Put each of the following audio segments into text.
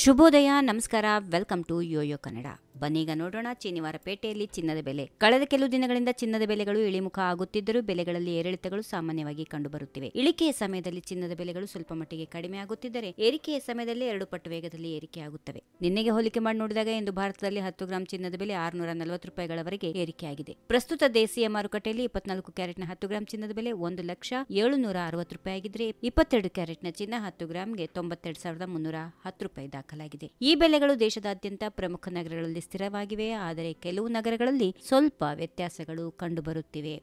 ಶುಭೋದಯ, ನಮಸ್ಕಾರ, welcome to Yoyo Kannada. ಬನ್ನೀಗ ನೋಡೋಣ ಶನಿವಾರ ಪೇಟೆಯಲ್ಲಿ ಚಿನ್ನದ ಬೆಲೆ. ಕಳೆದ ಕೆಲವು ದಿನಗಳಿಂದ ಚಿನ್ನದ ಬೆಲೆಗಳು ಇಳಿಮುಖ ಆಗುತ್ತಿದ್ದರೂ ಬೆಲೆಗಳಲ್ಲಿ ಏರಿಳಿತಗಳು ಸಾಮಾನ್ಯವಾಗಿ ಕಂಡುಬರುತ್ತಿವೆ. ಇಳಿಕೆಯ ಸಮಯದಲ್ಲಿ ಚಿನ್ನದ ಬೆಲೆಗಳು ಸ್ವಲ್ಪ ಮಟ್ಟಿಗೆ ಕಡಿಮೆ ಆಗುತ್ತಿದ್ದರೆ ಏರಿಕೆಯ ಸಮಯದಲ್ಲಿ 2 ಪಟ್ಟು ವೇಗದಲ್ಲಿ ಏರಿಕೆಯಾಗುತ್ತವೆ. ನಿನ್ನೆಗೆ ಹೋಲಿಕೆ ಮಾಡಿ ನೋಡಿದಾಗ ಇಂದು ಭಾರತದಲ್ಲಿ 10 ಗ್ರಾಂ ಚಿನ್ನದ ಬೆಲೆ 640 ರೂಪಾಯಿಗಳವರೆಗೆ ಏರಿಕೆಯಾಗಿದೆ. ಪ್ರಸ್ತುತ ದೇಶೀಯ ಮಾರುಕಟ್ಟೆಯಲ್ಲಿ 24 ಕ್ಯಾರೆಟ್ನ 10 ಗ್ರಾಂ ಚಿನ್ನದ ಬೆಲೆ 1,760,000 ರೂಪಾಯಿ ಆಗಿದ್ರೆ 22 ಕ್ಯಾರೆಟ್ನ ಚಿನ್ನ 10 ಗ್ರಾಂಗೆ 92,310 ರೂಪಾಯಿ ದಾಖಲಾಗಿದೆ. ಈ ಬೆಲೆಗಳು ದೇಶದಾದ್ಯಂತ ಪ್ರಮುಖ ನಗರಗಳಲ್ಲಿ ಸ್ಥಿರವಾಗಿವೆ. ಆದರೆ ಕೆಲವು ನಗರಗಳಲ್ಲಿ ಸ್ವಲ್ಪ ವ್ಯತ್ಯಾಸಗಳು ಕಂಡುಬರುತ್ತಿವೆ.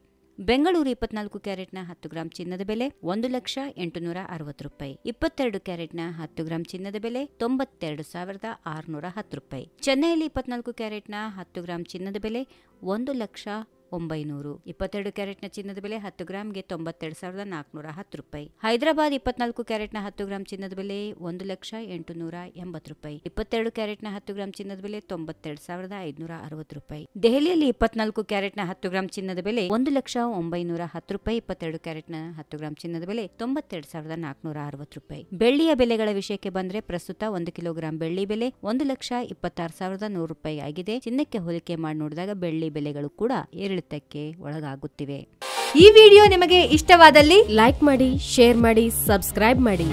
ಬೆಂಗಳೂರು 24 ಕ್ಯಾರೆಟ್ನ 10 ಗ್ರಾಂ ಚಿನ್ನದ ಬೆಲೆ 1,860,000 ರೂಪಾಯಿ. 22 ಕ್ಯಾರೆಟ್ನ 10 ಗ್ರಾಂ ಚಿನ್ನದ ಬೆಲೆ 92,610 ರೂಪಾಯಿ. ಚೆನ್ನೈಯಲ್ಲಿ 24 ಕ್ಯಾರೆಟ್ನ 10 ಗ್ರಾಂ ಚಿನ್ನದ ಬೆಲೆ 1,900,000. 22 ಕ್ಯಾರೆಟ್ನ ಚಿನ್ನದ ಬೆಲೆ 10 ಗ್ರಾಂಗೆ 92,410 ರೂಪಾಯಿ. ಹೈದರಾಬಾದ್ 24 ಕ್ಯಾರೆಟ್ನ 10 ಗ್ರಾಂ ಚಿನ್ನದ ಬೆಲೆ 1,880,000 ರೂಪಾಯಿ. 22 ಕ್ಯಾರೆಟ್ನ 10 ಗ್ರಾಂ ಚಿನ್ನದ ಬೆಲೆ 92,560 ರೂಪಾಯಿ. ದೆಹಲಿಯಲ್ಲಿ 24 ಕ್ಯಾರೆಟ್ನ 10 ಗ್ರಾಂ ಚಿನ್ನದ ಬೆಲೆ 1,910,000 ರೂಪಾಯಿ. 22 ಕ್ಯಾರೆಟ್ನ 10 ಗ್ರಾಂ ಚಿನ್ನದ ಬೆಲೆ 92,460 ರೂಪಾಯಿ. ಬೆಳ್ಳಿಯ ಬೆಲೆಗಳ ವಿಷಯಕ್ಕೆ ಬಂದ್ರೆ ಪ್ರಸ್ತುತ 1 ಕಿಲೋಗ್ರಾಂ ಬೆಳ್ಳಿ ಬೆಲೆ 1,26,100 ರೂಪಾಯಿ ಆಗಿದೆ. ಚಿನ್ನಕ್ಕೆ ಹೋಲಿಕೆ ಮಾಡಿ ನೋಡಿದಾಗ ಬೆಳ್ಳಿ ಬೆಲೆಗಳು ಕೂಡ ಏರಿಳಿತಕ್ಕೆ ಒಳಗಾಗುತ್ತಿವೆ. ಈ ವಿಡಿಯೋ ನಿಮಗೆ ಇಷ್ಟವಾದಲ್ಲಿ ಲೈಕ್ ಮಾಡಿ, ಶೇರ್ ಮಾಡಿ, ಸಬ್ಸ್ಕ್ರೈಬ್ ಮಾಡಿ.